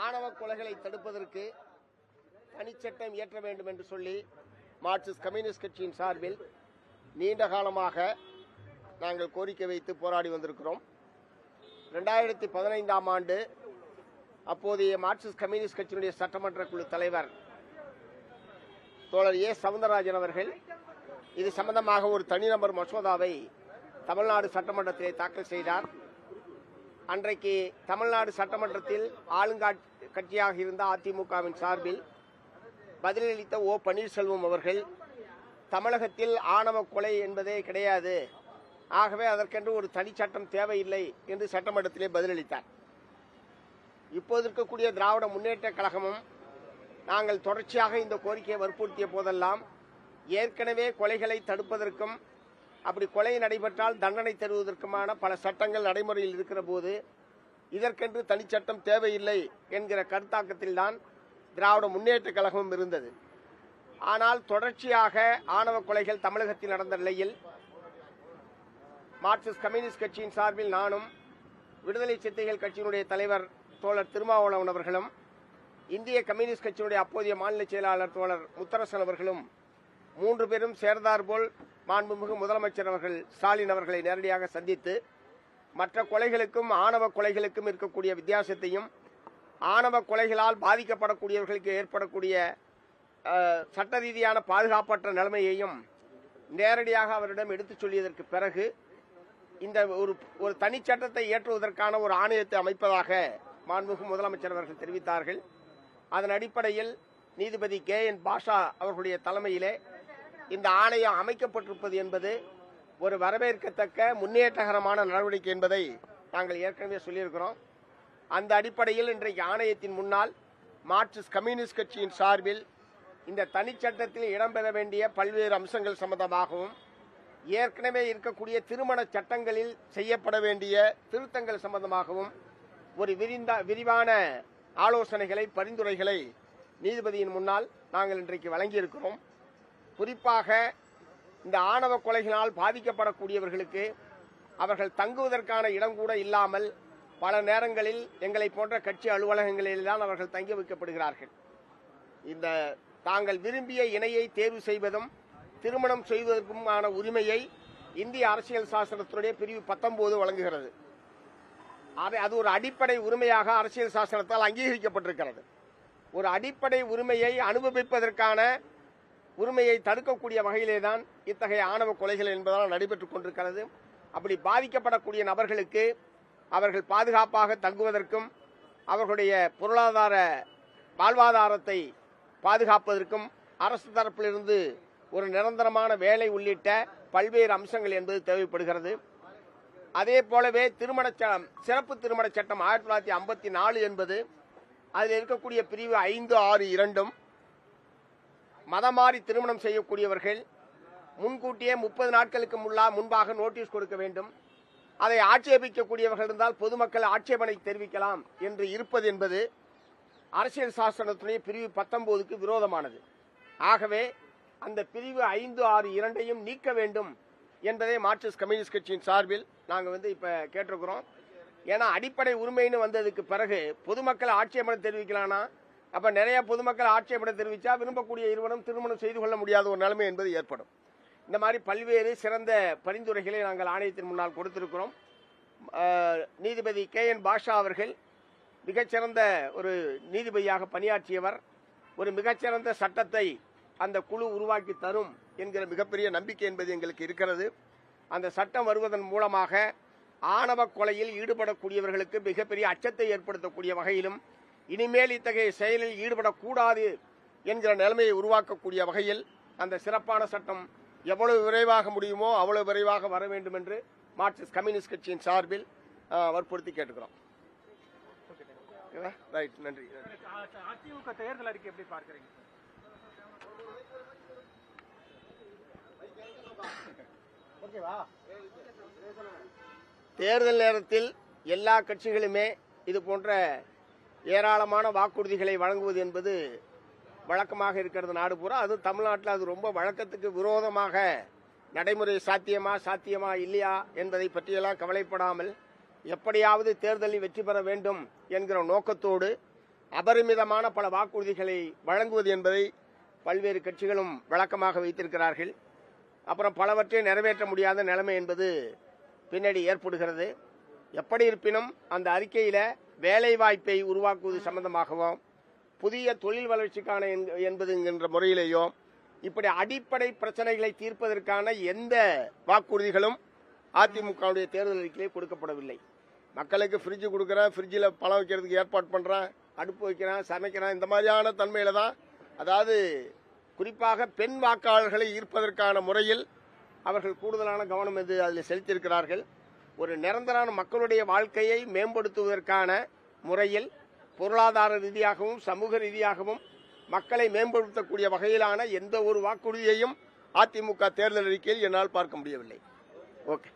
ஆணவ கொலைகளை தடுப்பதற்கு தனிச்சட்டம் இயற்ற வேண்டும் என்று சொல்லி மார்க்சிஸ்ட் கம்யூனிஸ்ட் கட்சியின் சார்பில் நீண்ட காலமாக நாங்கள் கோரிக்கை வைத்து போராடி வந்திருக்கிறோம். 2015ஆம் ஆண்டு அப்போதைய மார்க்சிஸ்ட் கம்யூனிஸ்ட் கட்சியினுடைய சட்டமன்ற குழு தலைவர் தோழர் சவுந்தரராஜன் அவர்கள் இது சம்பந்தமாக ஒரு தனிநபர் மசோதாவை தமிழ்நாடு சட்டமன்றத்திலே தாக்கல் செய்தார். அன்றைக்கு தமிழ்நாடு சட்டமன்றத்தில் ஆளுங்கட்சியாக இருந்த அதிமுகவின் சார்பில் பதிலளித்த பன்னீர்செல்வம் அவர்கள் தமிழகத்தில் ஆணவ கொலை என்பதே கிடையாது, ஆகவே அதற்கென்று ஒரு தனிச்சட்டம் தேவையில்லை என்று சட்டமன்றத்திலே பதிலளித்தார். இப்போது இருக்கக்கூடிய திராவிட முன்னேற்ற கழகமும் நாங்கள் தொடர்ச்சியாக இந்த கோரிக்கையை வற்புறுத்திய போதெல்லாம் ஏற்கனவே கொலைகளை தடுப்பதற்கும் அப்படி கொலை நடைபெற்றால் தண்டனை தருவதற்குமான பல சட்டங்கள் நடைமுறையில் இருக்கிற போது இதற்கென்று தனிச்சட்டம் தேவையில்லை என்கிற கருத்தாக்கத்தில்தான் திராவிட முன்னேற்ற கழகமும் இருந்தது. ஆனால் தொடர்ச்சியாக ஆணவ கொலைகள் தமிழகத்தில் நடந்த நிலையில் மார்க்சிஸ்ட் கம்யூனிஸ்ட் கட்சியின் சார்பில் நானும், விடுதலை சிறுத்தைகள் கட்சியினுடைய தலைவர் தோழர் திருமாவளவன் அவர்களும், இந்திய கம்யூனிஸ்ட் கட்சியினுடைய அப்போதைய மாநில செயலாளர் தோழர் முத்தரசன் அவர்களும் 3 பேரும் சேர்ந்தாற்போல் மாண்புமிகு முதலமைச்சர் அவர்கள் ஸ்டாலின் அவர்களை நேரடியாக சந்தித்து மற்ற கொலைகளுக்கும் ஆணவ கொலைகளுக்கும் இருக்கக்கூடிய வித்தியாசத்தையும் ஆணவ கொலைகளால் பாதிக்கப்படக்கூடியவர்களுக்கு ஏற்படக்கூடிய சட்ட ரீதியான பாதுகாப்பற்ற நிலைமையையும் நேரடியாக அவரிடம் எடுத்துச் சொல்லியதற்கு பிறகு இந்த ஒரு தனிச்சட்டத்தை இயற்றுவதற்கான ஒரு ஆணையத்தை அமைப்பதாக மாண்புமிகு முதலமைச்சர் அவர்கள் தெரிவித்தார்கள். அதன் அடிப்படையில் நீதிபதி KN பாஷா அவர்களுடைய தலைமையிலே இந்த ஆணையம் அமைக்கப்பட்டிருப்பது என்பது ஒரு வரவேற்கத்தக்க முன்னேற்றகரமான நடவடிக்கை என்பதை நாங்கள் ஏற்கனவே சொல்லியிருக்கிறோம். அந்த அடிப்படையில் இன்றைக்கு ஆணையத்தின் முன்னால் மார்க்சிஸ்ட் கம்யூனிஸ்ட் கட்சியின் சார்பில் இந்த தனிச்சட்டத்தில் இடம்பெற வேண்டிய பல்வேறு அம்சங்கள் சம்பந்தமாகவும் ஏற்கனவே இருக்கக்கூடிய திருமண சட்டங்களில் செய்யப்பட வேண்டிய திருத்தங்கள் சம்பந்தமாகவும் ஒரு விரிவான ஆலோசனைகளை பரிந்துரைகளை நீதிபதியின் முன்னால் நாங்கள் இன்றைக்கு வழங்கியிருக்கிறோம். குறிப்பாக இந்த ஆணவ கொலைகளால் பாதிக்கப்படக்கூடியவர்களுக்கு அவர்கள் தங்குவதற்கான இடம் கூட இல்லாமல் பல நேரங்களில் எங்களை போன்ற கட்சி அலுவலகங்களில்தான் அவர்கள் தங்கி வைக்கப்படுகிறார்கள். இந்த தாங்கள் விரும்பிய இணையை தேர்வு செய்வதும் திருமணம் செய்வதற்குமான உரிமையை இந்திய அரசியல் சாசனத்தினுடைய பிரிவு 19 வழங்குகிறது. அது ஒரு அடிப்படை உரிமையாக அரசியல் சாசனத்தால் அங்கீகரிக்கப்பட்டிருக்கிறது. ஒரு அடிப்படை உரிமையை அனுபவிப்பதற்கான உரிமையை தடுக்கக்கூடிய வகையிலேதான் இத்தகைய ஆணவ கொலைகள் என்பதால் நடைபெற்றுக் கொண்டிருக்கிறது. அப்படி பாதிக்கப்படக்கூடிய நபர்களுக்கு அவர்கள் பாதுகாப்பாக தங்குவதற்கும் அவர்களுடைய பொருளாதார வாழ்வாதாரத்தை பாதுகாப்பதற்கும் அரசு தரப்பிலிருந்து ஒரு நிரந்தரமான வேலை உள்ளிட்ட பல்வேறு அம்சங்கள் என்பது தேவைப்படுகிறது. அதே போலவே சிறப்பு திருமண சட்டம் 1954 என்பது அதில் இருக்கக்கூடிய பிரிவு 5, 6, 2 மதமாறி திருமணம் செய்யக்கூடியவர்கள் முன்கூட்டியே 30 நாட்களுக்கு முன்பாக நோட்டீஸ் கொடுக்க வேண்டும். அதை ஆட்சேபிக்கக்கூடியவர்கள் இருந்தால் பொதுமக்கள் ஆட்சேபனை தெரிவிக்கலாம் என்று இருப்பது என்பது அரசியல் சாசனத்துடைய பிரிவு 19க்கு விரோதமானது. ஆகவே அந்த பிரிவு 5, 6, 2ஐயும் நீக்க வேண்டும் என்பதை மார்க்சிஸ்ட் கம்யூனிஸ்ட் கட்சியின் சார்பில் நாங்கள் இப்ப கேட்டிருக்கிறோம். ஏன்னா அடிப்படை உரிமைன்னு வந்ததுக்கு பிறகு பொதுமக்கள் ஆட்சேபனை தெரிவிக்கலாம்னா அப்ப நிறைய பொதுமக்கள் ஆட்சேபனை தெரிவித்தா விரும்பக்கூடிய இருவரும் திருமணம் செய்து கொள்ள முடியாத ஒரு நிலைமை என்பது ஏற்படும். இந்த மாதிரி பல்வேறு சிறந்த பரிந்துரைகளை நாங்கள் ஆணையத்தின் முன்னால் கொடுத்திருக்கிறோம். நீதிபதி KN பாஷா அவர்கள் மிகச்சிறந்த ஒரு நீதிபதியாக பணியாற்றியவர். ஒரு மிகச்சிறந்த சட்டத்தை அந்த குழு உருவாக்கி தரும் என்கிற மிகப்பெரிய நம்பிக்கை என்பது எங்களுக்கு இருக்கிறது. அந்த சட்டம் வருவதன் மூலமாக ஆணவ கொலையில் ஈடுபடக்கூடியவர்களுக்கு மிகப்பெரிய அச்சத்தை ஏற்படுத்தக்கூடிய வகையிலும் இனிமேல் இத்தகைய செயலில் ஈடுபடக்கூடாது என்கிற நிலைமையை உருவாக்கக்கூடிய வகையில் அந்த சிறப்பான சட்டம் எவ்வளவு விரைவாக முடியுமோ அவ்வளவு விரைவாக வர வேண்டும் என்று மார்க்சிஸ்ட் கம்யூனிஸ்ட் கட்சியின் சார்பில் வற்புறுத்தி கேட்டுக்கிறோம். ரைட், நன்றி. அதிமுக தேர்தல் அறிக்கை எப்படி பார்க்கிறீங்க? தேர்தல் நேரத்தில் எல்லா கட்சிகளுமே இது போன்ற ஏராளமான வாக்குறுதிகளை வழங்குவது என்பது வழக்கமாக இருக்கிறது நாடு பூரா. அது தமிழ்நாட்டில் அது ரொம்ப வழக்கத்துக்கு விரோதமாக நடைமுறை சாத்தியமா இல்லையா என்பதை பற்றியெல்லாம் கவலைப்படாமல் எப்படியாவது தேர்தலில் வெற்றி பெற வேண்டும் என்கிற நோக்கத்தோடு அபரிமிதமான பல வாக்குறுதிகளை வழங்குவது என்பதை பல்வேறு கட்சிகளும் வழக்கமாக வைத்திருக்கிறார்கள். அப்புறம் பலவற்றை நிறைவேற்ற முடியாத நிலைமை என்பது பின்னாடி ஏற்படுகிறது. எப்படி இருப்பினும் அந்த அறிக்கையில வேலைவாய்ப்பை உருவாக்குவது சம்பந்தமாகவும் புதிய தொழில் வளர்ச்சிக்கான என்பதுங்கிற முறையிலேயோ இப்படி அடிப்படை பிரச்சனைகளை தீர்ப்பதற்கான எந்த வாக்குறுதிகளும் அதிமுகவுடைய தேர்தல் அறிக்கையிலே கொடுக்கப்படவில்லை. மக்களுக்கு ஃப்ரிட்ஜ் கொடுக்குறேன், ஃப்ரிட்ஜில் பழம் வைக்கிறதுக்கு ஏற்பாடு பண்ணுறேன், அடுப்பு வைக்கிறேன், சமைக்கிறேன், இந்த மாதிரியான தன்மையில தான், அதாவது குறிப்பாக பெண் வாக்காளர்களை ஈர்ப்பதற்கான முறையில் அவர்கள் கூடுதலான கவனம் அதில் செலுத்தியிருக்கிறார்கள். ஒரு நிரந்தர மக்களுடைய வாழ்க்கையை மேம்படுத்துவதற்கான முறையில் பொருளாதார ரீதியாகவும் சமூக ரீதியாகவும் மக்களை மேம்படுத்தக்கூடிய வகையிலான எந்த ஒரு வாக்குறுதியையும் அதிமுக தேர்தல் அறிக்கையில் என்னால் பார்க்க முடியவில்லை. ஓகே.